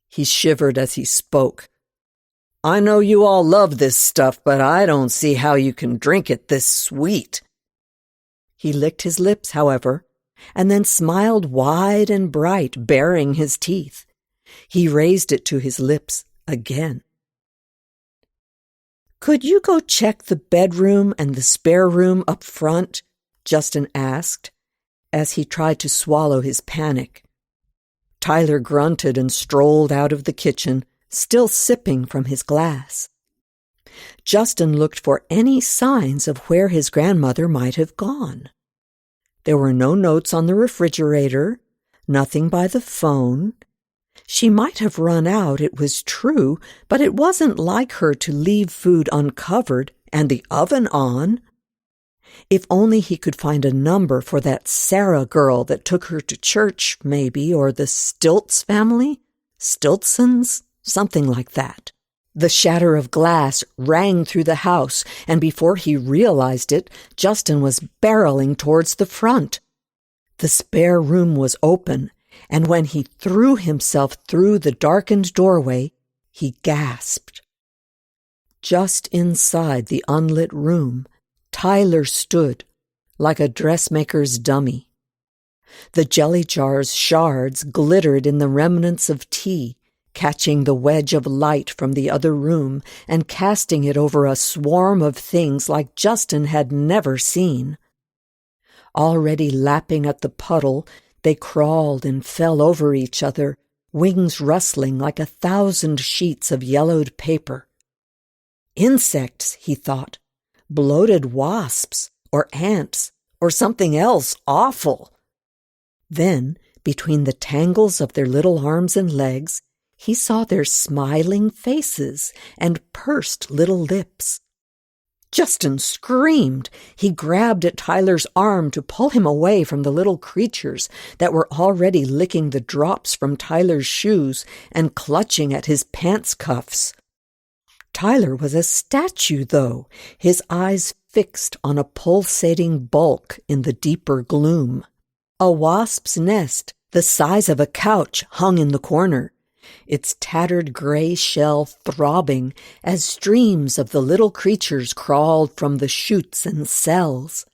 Speaker 2: He shivered as he spoke. "I know you all love this stuff, but I don't see how you can drink it this sweet." He licked his lips, however, and then smiled wide and bright, baring his teeth. He raised it to his lips again. "Could you go check the bedroom and the spare room up front?" Justin asked, as he tried to swallow his panic. Tyler grunted and strolled out of the kitchen, still sipping from his glass. Justin looked for any signs of where his grandmother might have gone. There were no notes on the refrigerator, nothing by the phone. She might have run out, it was true, but it wasn't like her to leave food uncovered and the oven on. If only he could find a number for that Sarah girl that took her to church, maybe, or the Stilts family? Stiltsons? Something like that. The shatter of glass rang through the house, and before he realized it, Justin was barreling towards the front. The spare room was open, and when he threw himself through the darkened doorway, he gasped. Just inside the unlit room, Tyler stood, like a dressmaker's dummy. The jelly jar's shards glittered in the remnants of tea, catching the wedge of light from the other room and casting it over a swarm of things like Justin had never seen. Already lapping at the puddle, they crawled and fell over each other, wings rustling like 1,000 sheets of yellowed paper. Insects, he thought. Bloated wasps, or ants, or something else awful. Then, between the tangles of their little arms and legs, he saw their smiling faces and pursed little lips. Justin screamed. He grabbed at Tyler's arm to pull him away from the little creatures that were already licking the drops from Tyler's shoes and clutching at his pants cuffs. Tyler was a statue, though, his eyes fixed on a pulsating bulk in the deeper gloom. A wasp's nest, the size of a couch, hung in the corner, its tattered gray shell throbbing as streams of the little creatures crawled from the chutes and cells.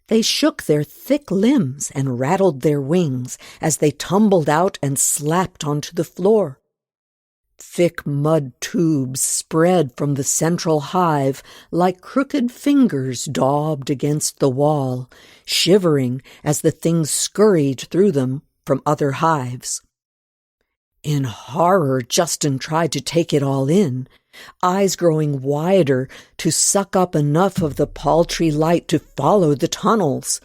Speaker 2: They shook their thick limbs and rattled their wings as they tumbled out and slapped onto the floor. Thick mud tubes spread from the central hive like crooked fingers daubed against the wall, shivering as the things scurried through them from other hives. In horror, Justin tried to take it all in, eyes growing wider to suck up enough of the paltry light to follow the tunnels.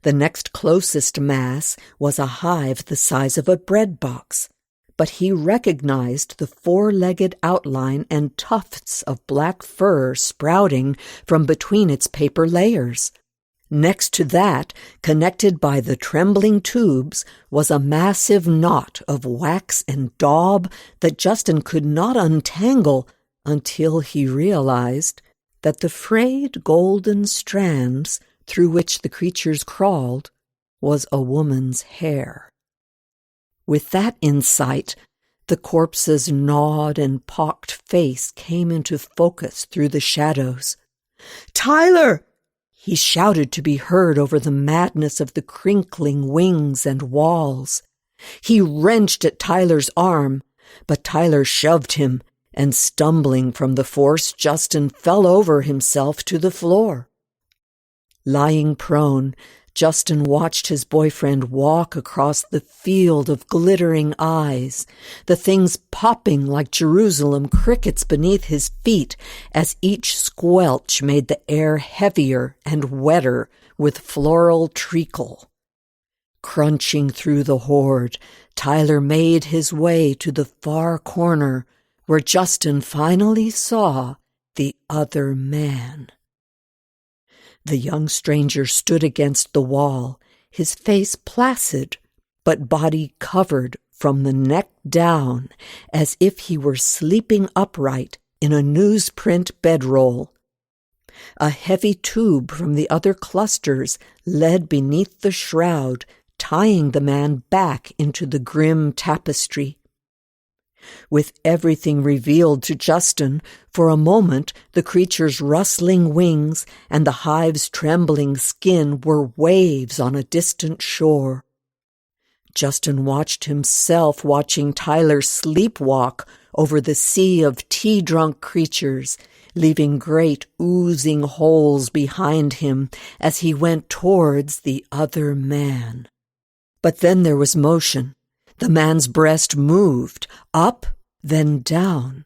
Speaker 2: The next closest mass was a hive the size of a bread box, but he recognized the four-legged outline and tufts of black fur sprouting from between its paper layers. Next to that, connected by the trembling tubes, was a massive knot of wax and daub that Justin could not untangle until he realized that the frayed golden strands through which the creatures crawled was a woman's hair. With that insight, the corpse's gnawed and pocked face came into focus through the shadows. "Tyler!" He shouted to be heard over the madness of the crinkling wings and walls. He wrenched at Tyler's arm, but Tyler shoved him, and stumbling from the force, Justin fell over himself to the floor. Lying prone, Justin watched his boyfriend walk across the field of glittering eyes, the things popping like Jerusalem crickets beneath his feet as each squelch made the air heavier and wetter with floral treacle. Crunching through the horde, Tyler made his way to the far corner where Justin finally saw the other man. The young stranger stood against the wall, his face placid, but body covered from the neck down, as if he were sleeping upright in a newsprint bedroll. A heavy tube from the other clusters led beneath the shroud, tying the man back into the grim tapestry. With everything revealed to Justin, for a moment the creature's rustling wings and the hive's trembling skin were waves on a distant shore. Justin watched himself watching Tyler sleepwalk over the sea of tea-drunk creatures, leaving great oozing holes behind him as he went towards the other man. But then there was motion. The man's breast moved, up, then down.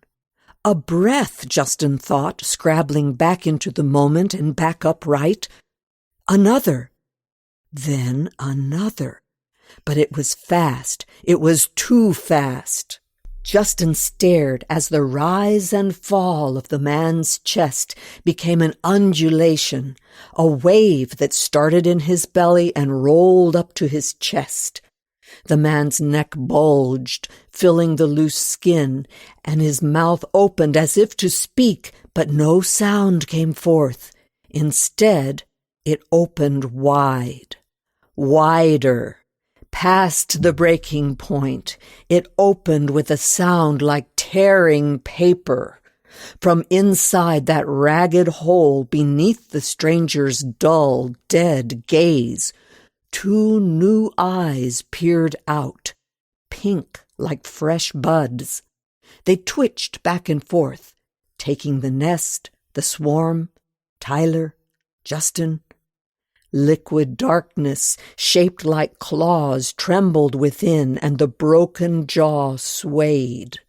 Speaker 2: A breath, Justin thought, scrabbling back into the moment and back upright. Another. Then another. But it was fast. It was too fast. Justin stared as the rise and fall of the man's chest became an undulation, a wave that started in his belly and rolled up to his chest. The man's neck bulged, filling the loose skin, and his mouth opened as if to speak, but no sound came forth. Instead, it opened wide, wider. Past the breaking point, it opened with a sound like tearing paper. From inside that ragged hole beneath the stranger's dull, dead gaze, two new eyes peered out, pink like fresh buds. They twitched back and forth, taking the nest, the swarm, Tyler, Justin. Liquid darkness, shaped like claws, trembled within, and the broken jaw swayed.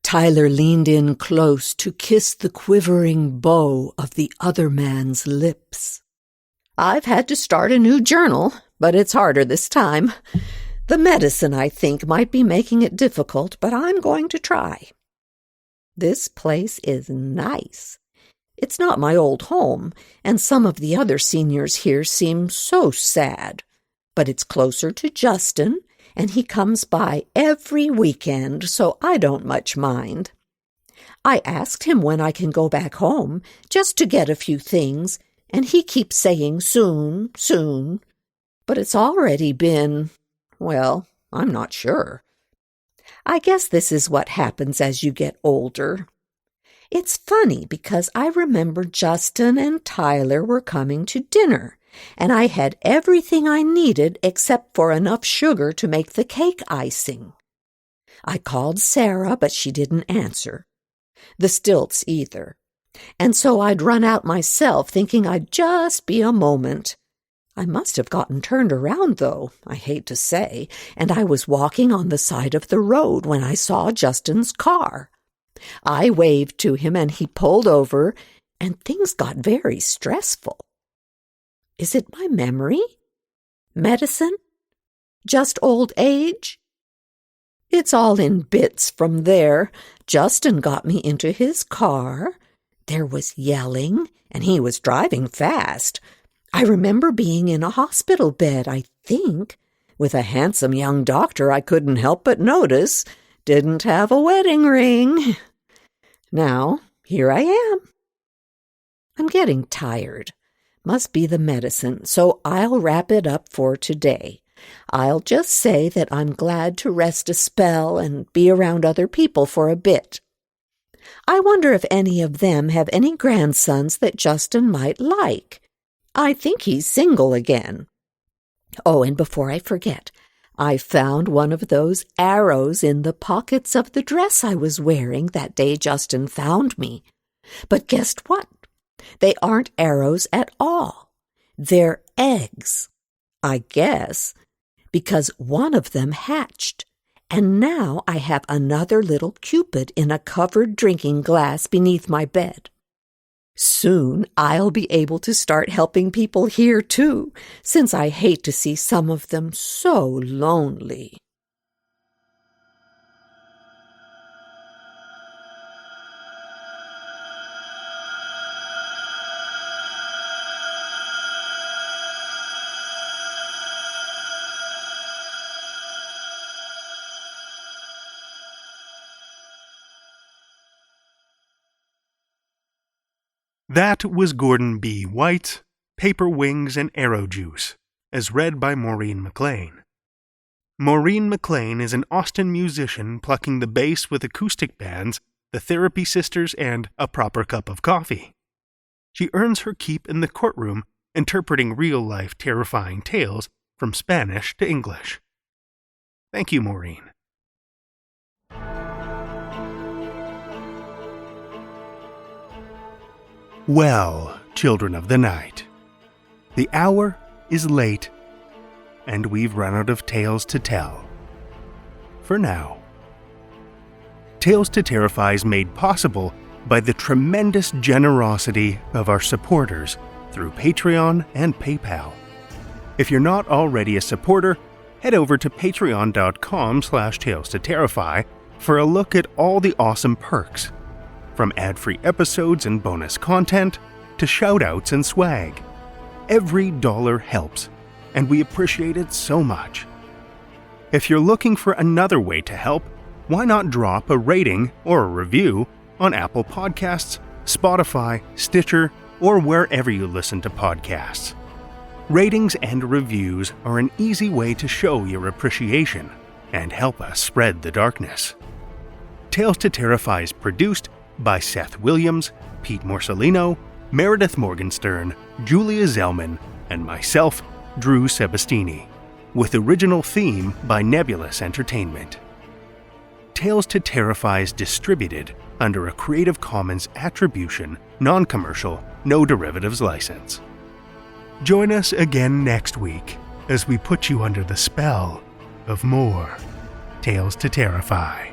Speaker 2: Tyler leaned in close to kiss the quivering bow of the other man's lips. "I've had to start a new journal, but it's harder this time. The medicine, I think, might be making it difficult, but I'm going to try. This place is nice. It's not my old home, and some of the other seniors here seem so sad. But it's closer to Justin, and he comes by every weekend, so I don't much mind. I asked him when I can go back home, just to get a few things, and he keeps saying soon, soon. But it's already been, well, I'm not sure. I guess this is what happens as you get older. It's funny because I remember Justin and Tyler were coming to dinner, and I had everything I needed except for enough sugar to make the cake icing. I called Sarah, but she didn't answer. The stilts either. And so I'd run out myself, thinking I'd just be a moment. I must have gotten turned around, though, I hate to say, and I was walking on the side of the road when I saw Justin's car. I waved to him, and he pulled over, and things got very stressful. Is it my memory? Medicine? Just old age? It's all in bits from there. Justin got me into his car. There was yelling, and he was driving fast. I remember being in a hospital bed, I think, with a handsome young doctor I couldn't help but notice didn't have a wedding ring. Now, here I am. I'm getting tired. Must be the medicine, so I'll wrap it up for today. I'll just say that I'm glad to rest a spell and be around other people for a bit. I wonder if any of them have any grandsons that Justin might like. I think he's single again. Oh, and before I forget, I found one of those arrows in the pockets of the dress I was wearing that day Justin found me. But guess what? They aren't arrows at all. They're eggs, I guess, because one of them hatched. And now I have another little Cupid in a covered drinking glass beneath my bed. Soon I'll be able to start helping people here, too, since I hate to see some of them so lonely.
Speaker 1: That was Gordon B. White's Paper Wings and Arrow Juice, as read by Maurine McLean. Maurine McLean is an Austin musician plucking the bass with acoustic bands, the Therapy Sisters, and A Proper Cup of Coffee. She earns her keep in the courtroom interpreting real-life terrifying tales from Spanish to English. Thank you, Maurine. Well, children of the night, the hour is late, and we've run out of tales to tell. For now. Tales to Terrify is made possible by the tremendous generosity of our supporters through Patreon and PayPal. If you're not already a supporter, head over to patreon.com/Tales to Terrify for a look at all the awesome perks. From ad-free episodes and bonus content, to shout-outs and swag. Every dollar helps, and we appreciate it so much. If you're looking for another way to help, why not drop a rating or a review on Apple Podcasts, Spotify, Stitcher, or wherever you listen to podcasts. Ratings and reviews are an easy way to show your appreciation and help us spread the darkness. Tales to Terrify is produced by Seth Williams, Pete Morcellino, Meredith Morgenstern, Julia Zellman, and myself, Drew Sebastini, with original theme by Nebulous Entertainment. Tales to Terrify is distributed under a Creative Commons Attribution, Non-Commercial, No Derivatives license. Join us again next week as we put you under the spell of more Tales to Terrify.